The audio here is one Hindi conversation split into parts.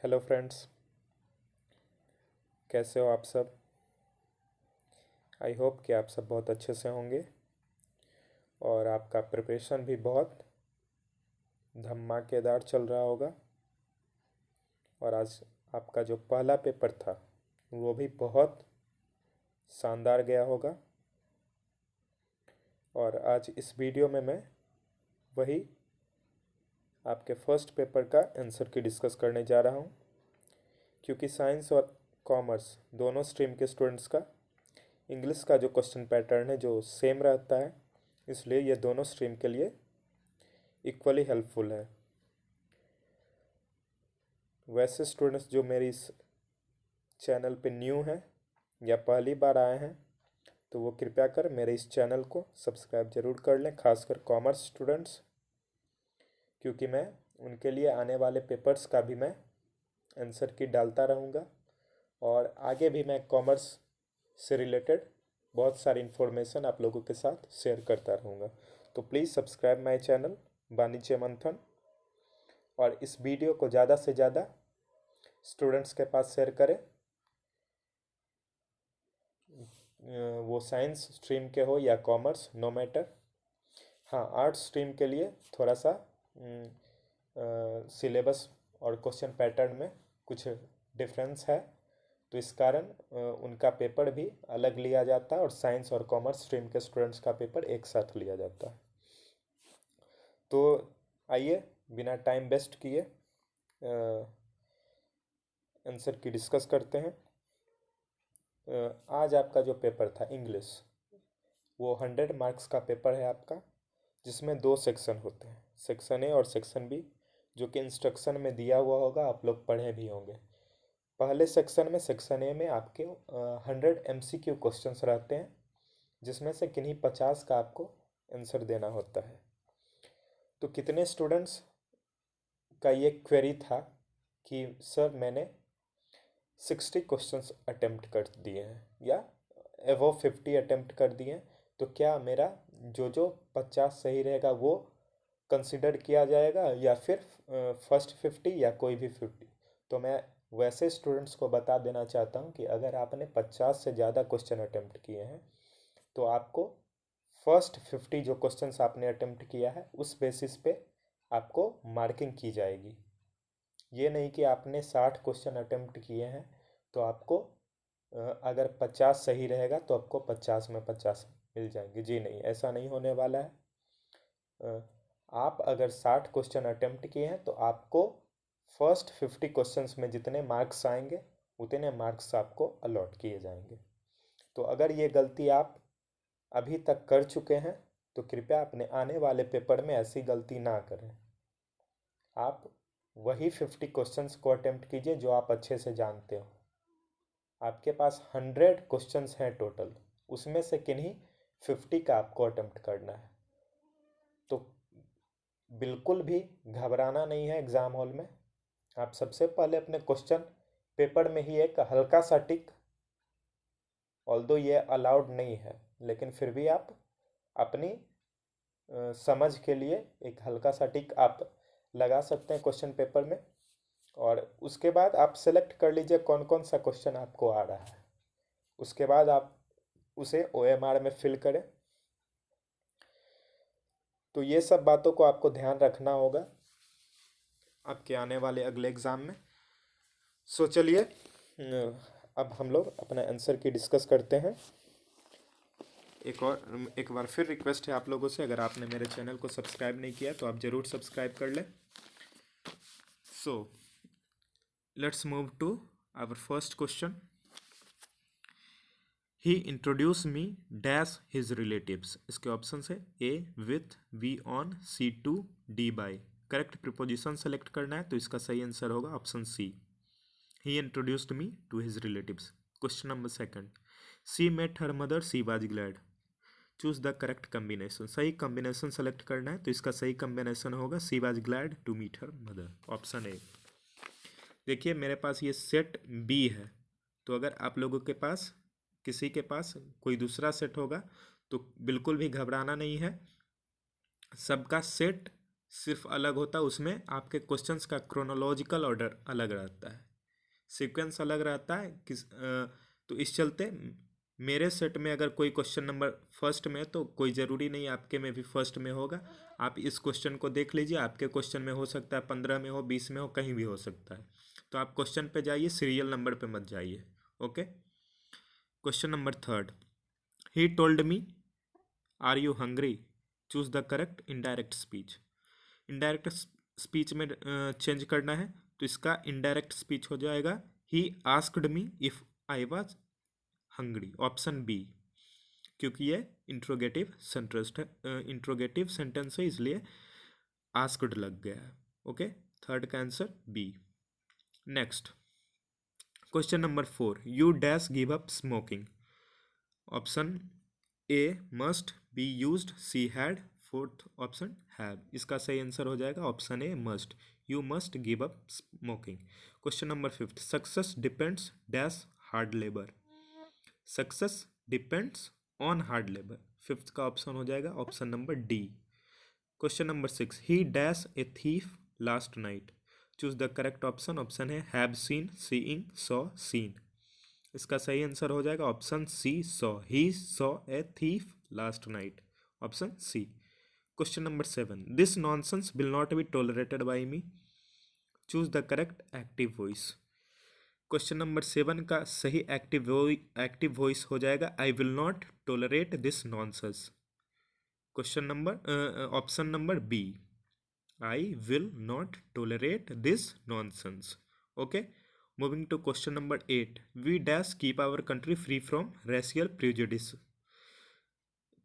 हेलो फ्रेंड्स, कैसे हो आप सब। आई होप कि आप सब बहुत अच्छे से होंगे और आपका प्रिपरेशन भी बहुत धमाकेदार चल रहा होगा। और आज आपका जो पहला पेपर था वो भी बहुत शानदार गया होगा। और आज इस वीडियो में मैं वही आपके फर्स्ट पेपर का आंसर की डिस्कस करने जा रहा हूँ, क्योंकि साइंस और कॉमर्स दोनों स्ट्रीम के स्टूडेंट्स का इंग्लिश का जो क्वेश्चन पैटर्न है जो सेम रहता है, इसलिए ये दोनों स्ट्रीम के लिए इक्वली हेल्पफुल है। वैसे स्टूडेंट्स जो मेरी इस चैनल पे न्यू हैं या पहली बार आए हैं तो वो कृपया कर मेरे इस चैनल को सब्सक्राइब ज़रूर कर लें, खासकर कॉमर्स स्टूडेंट्स, क्योंकि मैं उनके लिए आने वाले पेपर्स का भी मैं आंसर की डालता रहूँगा। और आगे भी मैं कॉमर्स से रिलेटेड बहुत सारी इन्फॉर्मेशन आप लोगों के साथ शेयर करता रहूँगा। तो प्लीज़ सब्सक्राइब माय चैनल वाणिज्य मंथन, और इस वीडियो को ज़्यादा से ज़्यादा स्टूडेंट्स के पास शेयर करें, वो साइंस स्ट्रीम के हो या कॉमर्स, नो मैटर। हाँ, आर्ट्स स्ट्रीम के लिए थोड़ा सा सिलेबस और क्वेश्चन पैटर्न में कुछ डिफरेंस है, तो इस कारण उनका पेपर भी अलग लिया जाता है और साइंस और कॉमर्स स्ट्रीम के स्टूडेंट्स का पेपर एक साथ लिया जाता है। तो आइए बिना टाइम वेस्ट किए आंसर की डिस्कस करते हैं। आज आपका जो पेपर था इंग्लिश, वो 100 मार्क्स का पेपर है आपका, जिसमें दो सेक्शन होते हैं, सेक्शन ए और सेक्शन बी, जो कि इंस्ट्रक्शन में दिया हुआ होगा, आप लोग पढ़े भी होंगे। पहले सेक्शन में, सेक्शन ए में आपके 100 MCQ क्वेश्चंस रहते हैं, जिसमें से किन्हीं 50 का आपको आंसर देना होता है। तो कितने स्टूडेंट्स का ये क्वेरी था कि सर मैंने 60 क्वेश्चंस अटेम्प्ट कर दिए हैं या एवो 50 अटेम्प्ट कर दिए हैं, तो क्या मेरा जो जो 50 सही रहेगा वो कंसिडर किया जाएगा या फिर फर्स्ट 50 या कोई भी 50। तो मैं वैसे स्टूडेंट्स को बता देना चाहता हूँ कि अगर आपने 50 से ज़्यादा क्वेश्चन अटेम्प्ट किए हैं तो आपको फर्स्ट 50 जो क्वेश्चंस आपने अटेम्प्ट किया है उस बेसिस पे आपको मार्किंग की जाएगी। ये नहीं कि आपने 60 क्वेश्चन अटेम्प्ट किए हैं तो आपको अगर 50 सही रहेगा तो आपको 50 में 50 मिल जाएंगे। जी नहीं, ऐसा नहीं होने वाला है। आप अगर 60 क्वेश्चन अटेम्प्ट किए हैं तो आपको फर्स्ट 50 क्वेश्चंस में जितने मार्क्स आएंगे उतने मार्क्स आपको अलॉट किए जाएंगे। तो अगर ये गलती आप अभी तक कर चुके हैं तो कृपया अपने आने वाले पेपर में ऐसी गलती ना करें। आप वही 50 क्वेश्चंस को अटेम्प्ट कीजिए जो आप अच्छे से जानते हो। आपके पास 100 क्वेश्चंस हैं टोटल, उसमें से किन्हीं 50 का आपको अटेम्प्ट करना है। तो बिल्कुल भी घबराना नहीं है एग्ज़ाम हॉल में। आप सबसे पहले अपने क्वेश्चन पेपर में ही एक हल्का सा टिक, ऑल्दो ये अलाउड नहीं है लेकिन फिर भी आप अपनी समझ के लिए एक हल्का सा टिक आप लगा सकते हैं क्वेश्चन पेपर में। और उसके बाद आप सेलेक्ट कर लीजिए कौन कौन सा क्वेश्चन आपको आ रहा है, उसके बाद आप उसे OMR में फिल करें। तो ये सब बातों को आपको ध्यान रखना होगा आपके आने वाले अगले एग्ज़ाम में। सो चलिए अब हम लोग अपना आंसर की डिस्कस करते हैं। एक बार फिर रिक्वेस्ट है आप लोगों से, अगर आपने मेरे चैनल को सब्सक्राइब नहीं किया तो आप ज़रूर सब्सक्राइब कर लें। So let's move to our first question. He introduce me dash his relatives. इसके ऑप्शन है A with, B on, C to, D by. Correct preposition select करना है तो इसका सही आंसर होगा option C, he introduced me to his relatives. Question number second, she met her mother, she was glad. Choose the correct combination. सही कम्बिनेशन सेलेक्ट करना है तो इसका सही कम्बिनेशन होगा सी was glad to meet her mother, option A. देखिए मेरे पास ये सेट बी है, तो अगर आप लोगों के पास किसी के पास कोई दूसरा सेट होगा तो बिल्कुल भी घबराना नहीं है। सबका सेट सिर्फ अलग होता है, उसमें आपके क्वेश्चंस का क्रोनोलॉजिकल ऑर्डर अलग रहता है, सीक्वेंस अलग रहता है तो इस चलते मेरे सेट में अगर कोई क्वेश्चन नंबर फर्स्ट में है तो कोई ज़रूरी नहीं आपके में भी फर्स्ट में होगा। आप इस क्वेश्चन को देख लीजिए, आपके क्वेश्चन में हो सकता है 15 में हो, 20 में हो, कहीं भी हो सकता है। तो आप क्वेश्चन पे जाइए, सीरियल नंबर पे मत जाइए। Okay, question number third, he told me are you hungry, choose the correct indirect speech. Indirect speech में चेंज करना है तो इसका इनडायरेक्ट स्पीच हो जाएगा he asked me if I was hungry, option B, क्योंकि ये इंट्रोगेटिव सेंटेंस है इसलिए आस्क्ड लग गया है। ओके, थर्ड का answer B. Next question number 4, you dash give up smoking. Option A must, B used, C had, fourth option have. इसका सही आंसर हो जाएगा option A must, you must give up smoking. Question number 5, success depends dash hard labour. Success depends on hard labour, fifth का ऑप्शन हो जाएगा option number D. Question number 6, he dash a thief last night. Choose the correct option, option है have seen, seeing, saw, seen. इसका सही आंसर हो जाएगा option C, saw. He saw a thief last night, option C. Question number 7, this nonsense will not be tolerated by me. Choose the correct active voice. Question number 7 का सही एक्टिव वॉइस हो जाएगा I will not tolerate this nonsense. Question number option number B, I will not tolerate this nonsense. Okay, moving to question number 8, we dash keep our country free from racial prejudice.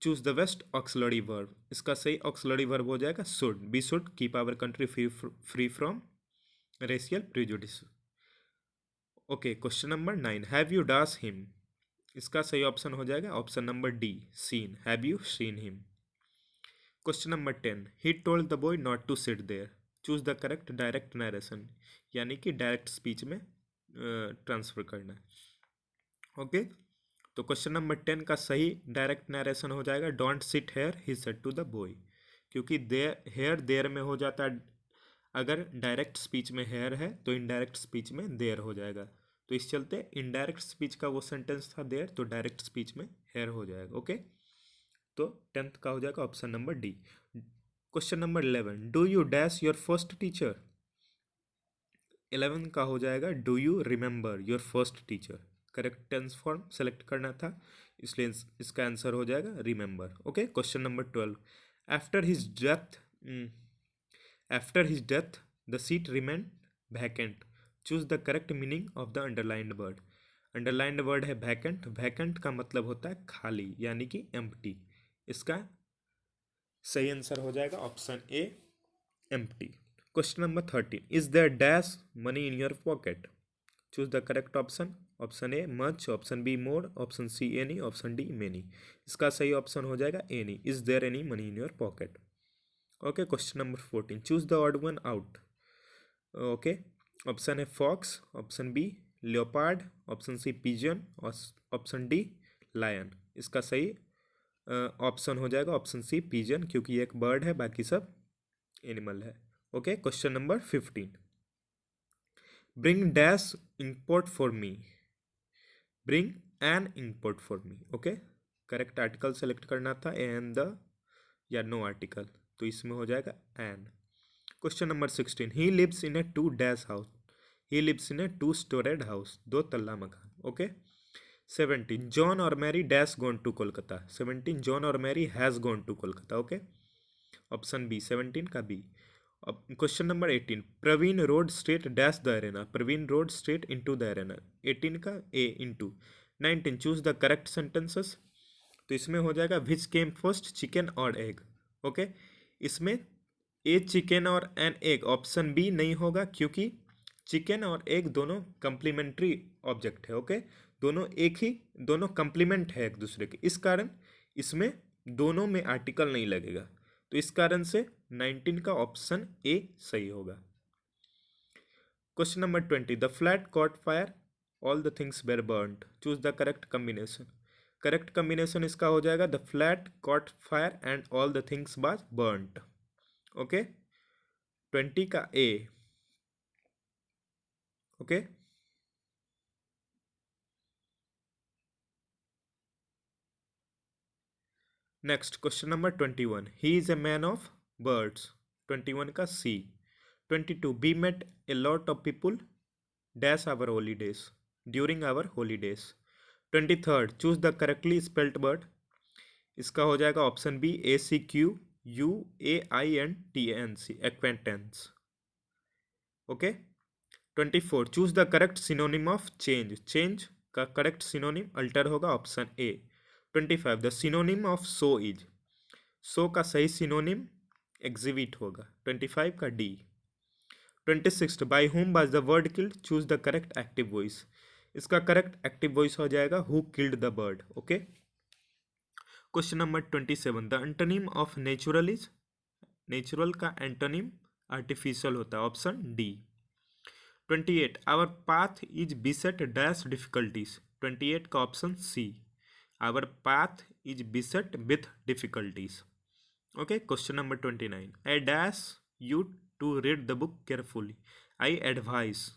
Choose the best auxiliary verb. इसका सही ऑक्सिलरी वर्ब हो जाएगा should, we should keep our country free from racial prejudice. Okay, question number 9, have you dash him. इसका सही ऑप्शन हो जाएगा option number D, seen, have you seen him. Question number 10, he told the boy not to sit there. Choose the correct direct narration, यानी कि डायरेक्ट स्पीच में ट्रांसफर करना है। ओके, तो क्वेश्चन नंबर 10 का सही डायरेक्ट नरेशन हो जाएगा don't sit here, he said to the boy, क्योंकि देयर हेयर देयर में हो जाता है। अगर डायरेक्ट स्पीच में हेयर है तो इनडायरेक्ट स्पीच में देयर हो जाएगा, तो इस चलते इनडायरेक्ट स्पीच का वो सेंटेंस था देयर, तो डायरेक्ट स्पीच में हेयर हो जाएगा। ओके, तो 10th का हो जाएगा option number D. Question number 11, do you dash your first teacher. 11 का हो जाएगा do you remember your first teacher. Correct tense form select करना था, इसलिए इसका आंसर हो जाएगा remember. Okay, question number 12, after his death the seat remain vacant. Choose the correct meaning of the underlined word. Underlined word है वैकेंट, वैकेंट का मतलब होता है खाली, यानी कि एम्प्टी। इसका सही आंसर हो जाएगा option A, empty. Question number 13, is there dash money in your pocket. Choose the correct option, option A much, option B more, option C any, option D many. इसका सही ऑप्शन हो जाएगा any, is there any money in your pocket. Okay, question number 14, choose the odd one out. Okay, option है fox, option B leopard, option C pigeon, option D lion. इसका सही ऑप्शन हो जाएगा ऑप्शन सी पिजन, क्योंकि ये एक बर्ड है, बाकी सब एनिमल है। Okay, question number 15, bring dash import for me. Bring an import for me. Okay, correct article select करना था, एन द या नो आर्टिकल, तो इसमें हो जाएगा an. Question number 16, he lives in a two dash house. He lives in a two storeyed house, 2 तल्ला मकान। ओके, 17, जॉन और Mary dash gone to Kolkata. 17, John और Mary has gone to Kolkata. Okay, option B, 17 का बी। अब question number 18, Praveen rode straight dash the arena. Praveen rode straight into the arena, 18 का A into. 19, choose the correct sentences. तो इसमें हो जाएगा विच केम फर्स्ट, चिकन और एग। ओके, इसमें ए चिकन और एन एग, ऑप्शन बी नहीं होगा, क्योंकि चिकन और एग दोनों कंप्लीमेंट्री ऑब्जेक्ट है। ओके, दोनों कंप्लीमेंट है एक दूसरे के, इस कारण इसमें दोनों में आर्टिकल नहीं लगेगा, तो इस कारण से 19 का ऑप्शन ए सही होगा। Question number 20, the flat caught fire, all the things were burned. Choose the correct combination. Correct combination इसका हो जाएगा the flat caught fire and all the things was burned. Okay, 20 का A. Okay, next question number 21, he is a man of birds. 21 का C. 22, we met a lot of people dash our holidays, during our holidays. 23rd, choose the correctly spelled word. इसका हो जाएगा option B ACQUAINTANC, acquaintance. Okay. 24, choose the correct synonym of change. Change का करेक्ट सिनोनिम अल्टर होगा, option A. 25, the synonym of show is. Show का सही सिनोनिम एग्जिबिट होगा, 25 का D. 26, by whom was the bird killed, choose the correct active voice. इसका करेक्ट एक्टिव वॉइस हो जाएगा who killed the bird. Okay. Question number 27, the antonym of natural is. Natural का एंटोनिम आर्टिफिशियल होता है, option D. 28, our path is beset dash difficulties. 28 का option C, our path is beset with difficulties. Okay. Question number 29, I dash you to read the book carefully. I advise.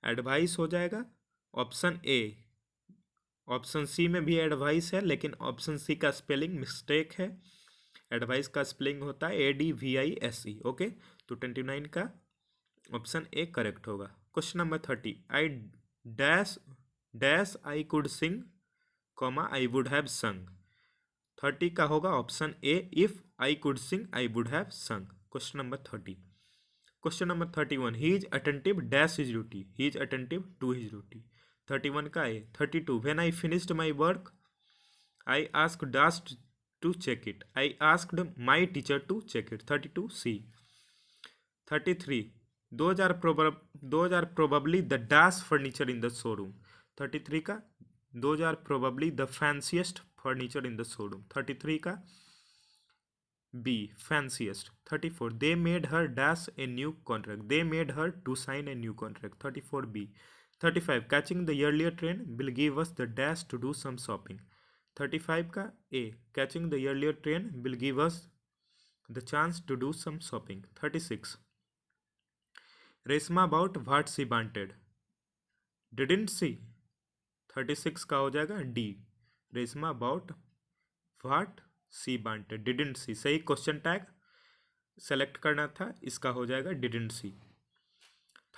Advise हो जाएगा ऑप्शन ए। ऑप्शन सी में भी एडवाइस है, लेकिन ऑप्शन सी का स्पेलिंग मिस्टेक है। एडवाइस का स्पेलिंग होता है ADVISE। ओके, तो 29 का ऑप्शन ए करेक्ट होगा। Question number 30, I dash dash I could sing comma I would have sung. 30 का होगा option A, if I could sing I would have sung. Question number 30। Question number 31, he is attentive dash his duty. He is attentive to his duty. 31 का A. 32, when I finished my work I asked dash to check it. I asked my teacher to check it. 32 C. 33, those are probably the dash furniture in the showroom। 33 का those are probably the fanciest furniture in the showroom। 33 का B, fanciest। 34, they made her dash a new contract। they made her to sign a new contract। 34 B। 35, catching the earlier train will give us the dash to do some shopping। 35 का A, catching the earlier train will give us the chance to do some shopping। 36, Reshma about what she wanted didn't she. 36 का हो जाएगा D, Reshma about what she wanted didn't she. सही क्वेश्चन टैग सेलेक्ट करना था, इसका हो जाएगा didn't she.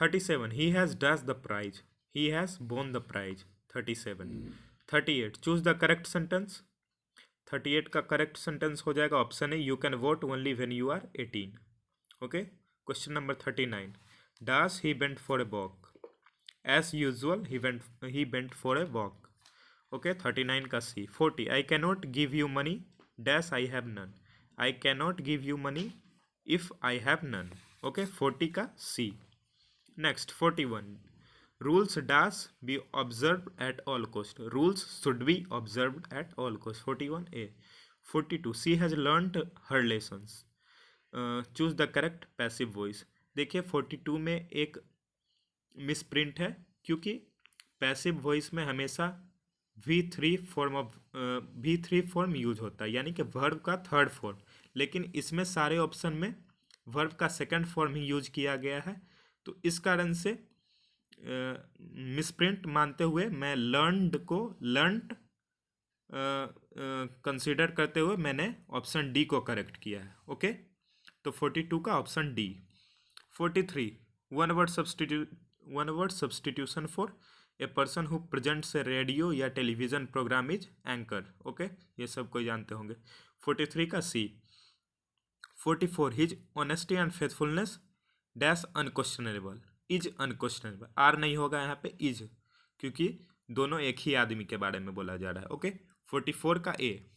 37, he has dash the prize. He has borne the prize. 37। 38, choose the correct sentence. 38 का करेक्ट सेंटेंस हो जाएगा option A, you can vote only when you are 18। Okay. Question number 39, dash he went for a walk। as usual he went for a walk। okay, 39 का C। 40, I cannot give you money dash I have none। I cannot give you money if I have none। okay, 40 का C। next 41, rules dash be observed at all cost। rules should be observed at all cost। 41 A। 42, she has learnt her lessons। Choose the correct passive voice. देखिए 42 में एक मिस प्रिंट है, क्योंकि पैसिव वॉइस में हमेशा V3 फॉर्म यूज होता है, यानी कि वर्ब का थर्ड फॉर्म, लेकिन इसमें सारे ऑप्शन में वर्ब का सेकंड फॉर्म ही यूज किया गया है। तो इस कारण से मिसप्रिंट मानते हुए मैं लर्नड को लर्नड कंसीडर करते हुए मैंने ऑप्शन डी को करेक्ट किया है। ओके, तो 42 का option D. 43, one word substitution for a person who presents a radio या television programme is anchor. Okay, ये सब कोई जानते होंगे। 43 का C. 44, his honesty and faithfulness dash unquestionable. Is unquestionable, are नहीं होगा यहाँ पे, इज, क्योंकि दोनों एक ही आदमी के बारे में बोला जा रहा है। ओके, 44 का A.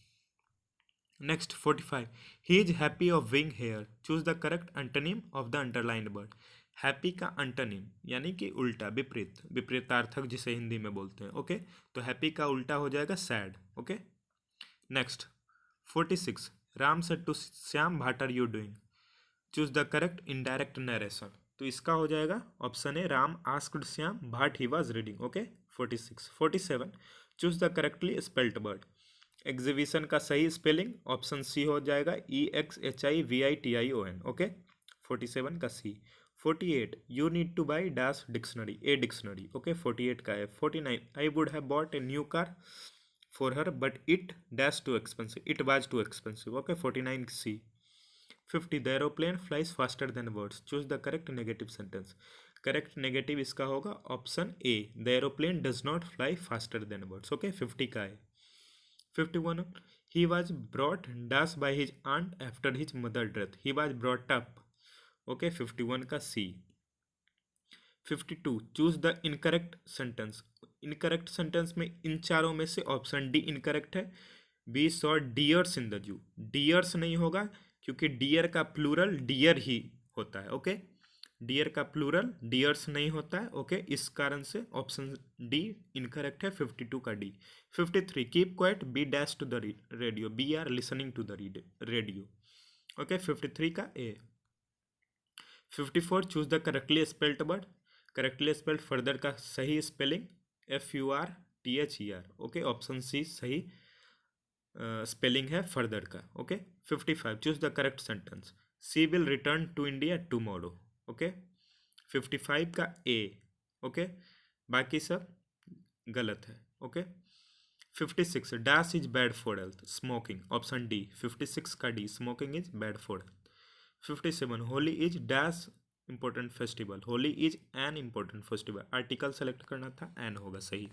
Next 45, he is happy of being here. Choose the correct antonym of the underlined word. Happy का एंटोनिम यानी कि उल्टा, विपरीत, विपरीतार्थक जिसे हिंदी में बोलते हैं। ओके, तो हैप्पी का उल्टा हो जाएगा sad. Okay, next 46, Ram said to Shyam what are you doing. Choose the correct indirect narration. तो इसका हो जाएगा option A, Ram asked Shyam what he was reading. Okay, 46। 47, choose the correctly spelled word. Exhibition का सही स्पेलिंग ऑप्शन सी हो जाएगा EXHIVITION। ओके, 47 का C. 48 you need to buy dash dictionary, a dictionary, okay 48 का है। 49 I would have bought a new car for her but it dash too expensive, it was too expensive, okay 49 C. 50 the aeroplane flies faster than birds, choose the correct negative sentence. Correct negative इसका होगा option A, the aeroplane does not fly faster than birds, okay 50 का है। 51 he was brought dash by his aunt after his mother death, he was brought up, okay 51 का C. 52 choose the incorrect sentence. Incorrect sentence में इन चारों में से ऑप्शन डी इनकरेक्ट है। We saw deers in the zoo, deers नहीं होगा क्योंकि डियर का प्लूरल डियर ही होता है, ओके डियर का प्लूरल डियर्स नहीं होता है, ओके इस कारण से ऑप्शन डी इनकरेक्ट है 52 का D. 53 keep quiet we dash to the radio, we are listening to the radio, okay 53 का A. 54 choose the correctly spelled word. Correctly spelled further का सही spelling FURTHER, okay option C सही स्पेलिंग है फर्दर का, okay 55 choose the correct sentence. She will return to India tomorrow, okay 55 का ए, ओके बाकी सब गलत है, okay 56 dash is bad for health, smoking, option D 56 का D smoking is bad for health. 57 Holi is dash important festival, Holi is an important festival, article select करना था, एन होगा सही।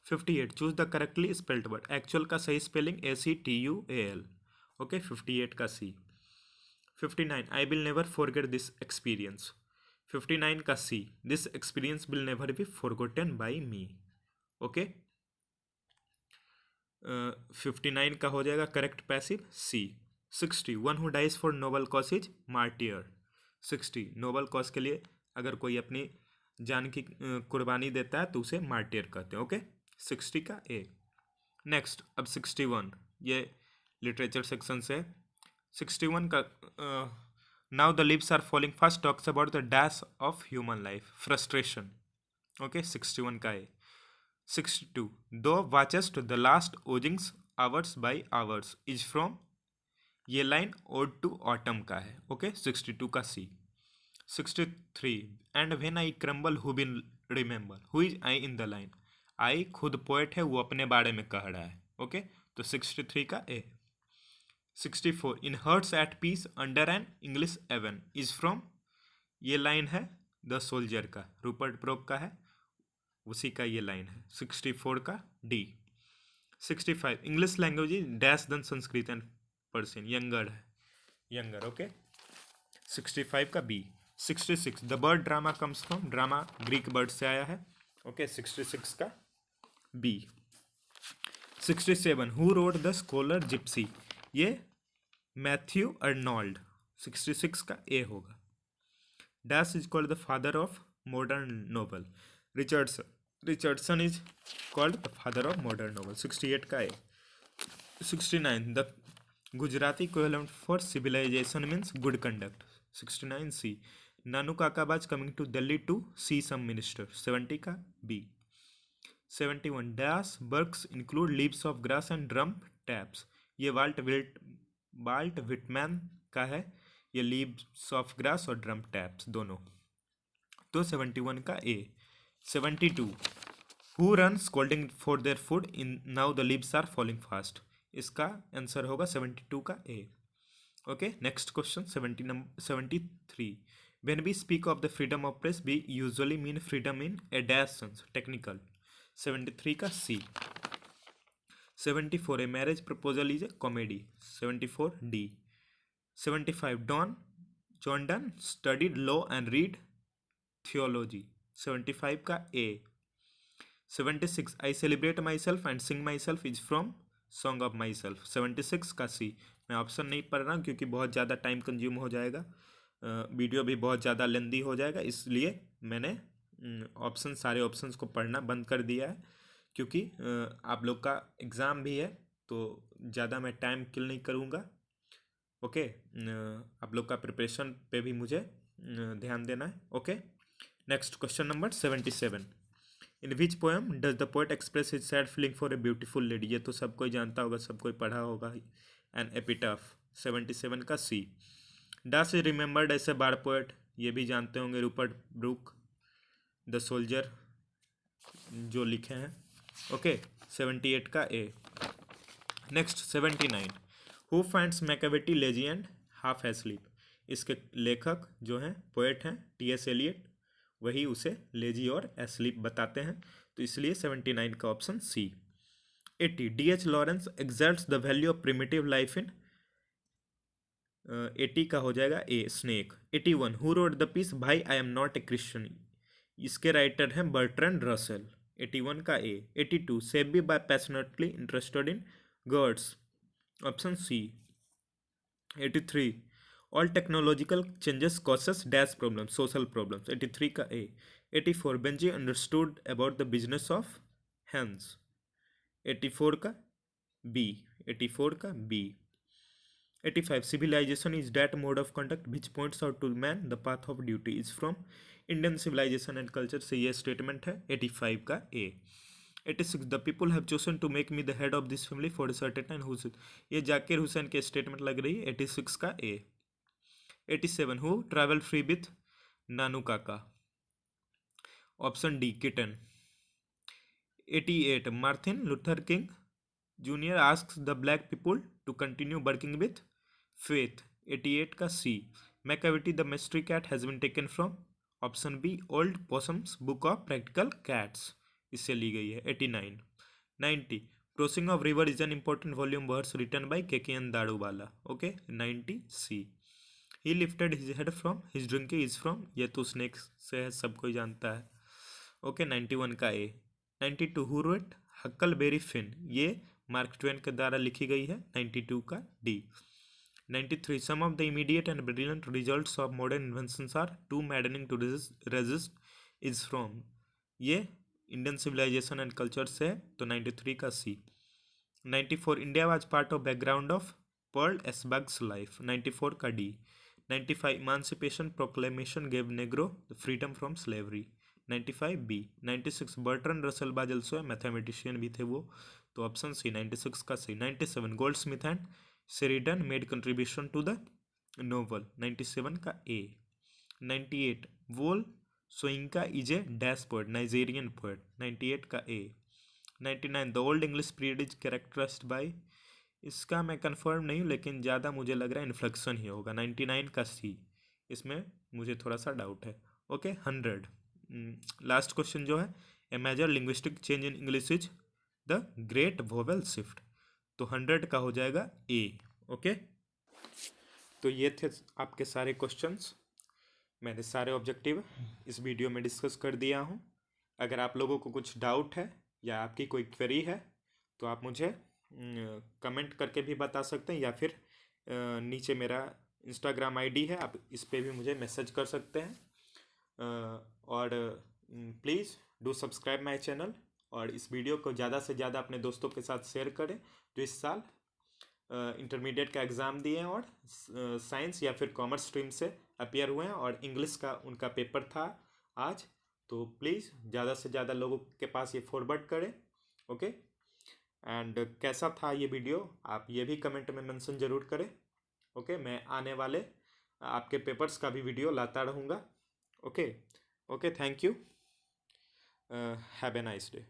58 choose the correctly spelled word, actual का सही स्पेलिंग ACTUAL, ओके 58 का सी। 59 I will never forget this experience, 59 का see this experience will never be forgotten by me, okay 59 का हो जाएगा correct passive C. 60 one who dies for noble cause is martyr, 60 noble cause के लिए अगर कोई अपनी जान की कुर्बानी देता है तो उसे मार्टियर कहते हैं, ओके 60 का ए। नेक्स्ट अब 61 ये लिटरेचर सेक्शन से 61 का now the leaves are falling fast talks about the dash of human life, frustration, okay 61 का A. 62 thou watchest the last oozings hours by hours is from, ये लाइन ओड टू ऑटम का है, ओके 62 का C. 63 and when I crumble who will remember, who is I in the line, I खुद पोएट है वो अपने बारे में कह रहा है, ओके तो 63 का A. 64 in hearts at peace under an English heaven is from, ये लाइन है द सोल्जर का, रूपर्ट ब्रोक का है, उसी का ये लाइन है 64 का D. 65 English language is dash than Sanskrit and Persian, younger है, यंगर, ओके 65 का B. 66 the word drama comes from, drama Greek word से आया है, ओके 66 का B. 67 who wrote the scholar gipsy, ये मैथ्यू अर्नोल्ड, 66 का ए होगा। Dash is called the father of modern novel, Richardson is called the father of modern novel, 68 का A. 69 the Gujarati equivalent for civilisation means good conduct, 69 C. Nanu काकाबाज coming to Delhi to see some minister, 70 का B. 71 dash works include leaves of grass and drum taps, ये वाल्ट विटमैन का है, ये लीव्स ऑफ ग्रास और ड्रम टैप्स दोनों, तो 71 का A. 72 who run scolding for their food in now the leaves are falling fast, इसका आंसर होगा 72 का A, okay next question 73 when we speak of the freedom of press we usually mean freedom in a dash sense, technical, 73 का C. 74 a marriage proposal is a comedy, 74 D. 75 John Donne studied law and read theology, 75 का ए। 76 I celebrate my self and Singh my self is from song of my self, 76 का सी। मैं ऑप्शन नहीं पढ़ रहा हूँ क्योंकि बहुत ज़्यादा टाइम कंज्यूम हो जाएगा, वीडियो भी बहुत ज़्यादा लेंदी हो जाएगा, इसलिए मैंने सारे ऑप्शंस को पढ़ना बंद कर दिया है, क्योंकि आप लोग का एग्ज़ाम भी है तो ज़्यादा मैं टाइम किल नहीं करूँगा, ओके आप लोग का प्रिपरेशन पे भी मुझे ध्यान देना है, okay next question number 77 in which poem does the poet express his sad feeling for a beautiful lady, ये तो सब कोई जानता होगा, सब कोई पढ़ा होगा, एन एपिटाफ, 77 का C. Das is remembered as a bar poet, ये भी जानते होंगे, रूपर्ट ब्रूक द सोल्जर जो लिखे हैं। ओके 78 का A. Next 79, who finds Macavity lazy and half asleep, इसके लेखक जो हैं पोएट हैं टी.एस. एलियट, वही उसे लेजी और एस्लीप बताते हैं, तो इसलिए 79 का option C. 80, D H. Lawrence exalts the value of primitive life in, 80 का हो जाएगा A snake. 81, who wrote the piece why I am not a Christian, इसके राइटर हैं बर्ट्रैंड रसेल, 81 का ए। 82, सेबी by passionately interested in girds, option C. 83, all technological changes causes dash problem, social problems, 83 का A. 84, Benjy understood about the business of hands, 84 का बी। 84 का B. 85, civilization is that mode of conduct which points out to man the path of duty, is from Indian civilization and culture, से ये स्टेटमेंट है 85 का ए। 86, the people have chosen to make me the head of this family for a certain time, Hussain, ये जाकिर हुसैन की स्टेटमेंट लग रही है 86 का ए। 87, who travel free with Nanu Kaka, option D kitten. 88, Martin Luther King Junior asks the black people to continue working with faith, 88 का C. Macavity the mystery cat has been taken from, option B old Possum's book of practical cats, इससे ली गई है 89। 90, crossing of river is an important volume verse written by K K N. Daruwalla, okay 90 C. He lifted his head from his drinking is from, ये तो स्नेक से है, सब कोई जानता है, ओके 91 का ए। 92, हु रोट हक्कलबेरी फिन, ये मार्क ट्वेन के द्वारा लिखी गई है, 92 का D. 93, some of the immediate and brilliant results of modern inventions are too maddening to resist, is from, ये इंडियन सिविलाइजेशन एंड कल्चर से है, तो 93 का C. 94, India was part of background of Pearl S Buck's life, 94 का D. 95, emancipation proclamation gave negro the freedom from slavery, 95 B. 96, Bertrand Russell was also है, मैथमेटिशियन भी थे वो, तो ऑप्शन सी 96 का C. 97, Goldsmith and Sheridan made contribution to the novel, 97 का A. 98, Wole Soyinka is a dash poet, Nigerian poet, 98 का A. 99, the old English period is characterised by, इसका मैं कंफर्म नहीं हूँ लेकिन ज़्यादा मुझे लग रहा है इन्फ्लेक्शन ही होगा, 99 का सी, इसमें मुझे थोड़ा सा डाउट है, ओके। 100, लास्ट क्वेश्चन जो है, a major linguistic change in English is the great vowel shift, तो 100 का हो जाएगा ए, ओके। तो ये थे आपके सारे क्वेश्चंस, मैंने सारे ऑब्जेक्टिव इस वीडियो में डिस्कस कर दिया हूँ। अगर आप लोगों को कुछ डाउट है या आपकी कोई क्वेरी है तो आप मुझे कमेंट करके भी बता सकते हैं, या फिर नीचे मेरा इंस्टाग्राम आईडी है, आप इस पर भी मुझे मैसेज कर सकते हैं। और please do subscribe my channel, और इस वीडियो को ज़्यादा से ज़्यादा अपने दोस्तों के साथ शेयर करें जो इस साल इंटरमीडिएट का एग्ज़ाम दिए हैं और साइंस या फिर कॉमर्स स्ट्रीम से अपियर हुए हैं, और इंग्लिश का उनका पेपर था आज, तो प्लीज़ ज़्यादा से ज़्यादा लोगों के पास ये फॉरवर्ड करें, ओके। एंड कैसा था ये वीडियो आप ये भी कमेंट में मेंशन ज़रूर करें, ओके। मैं आने वाले आपके पेपर्स का भी वीडियो लाता रहूँगा, okay. Okay, thank you, have a nice day.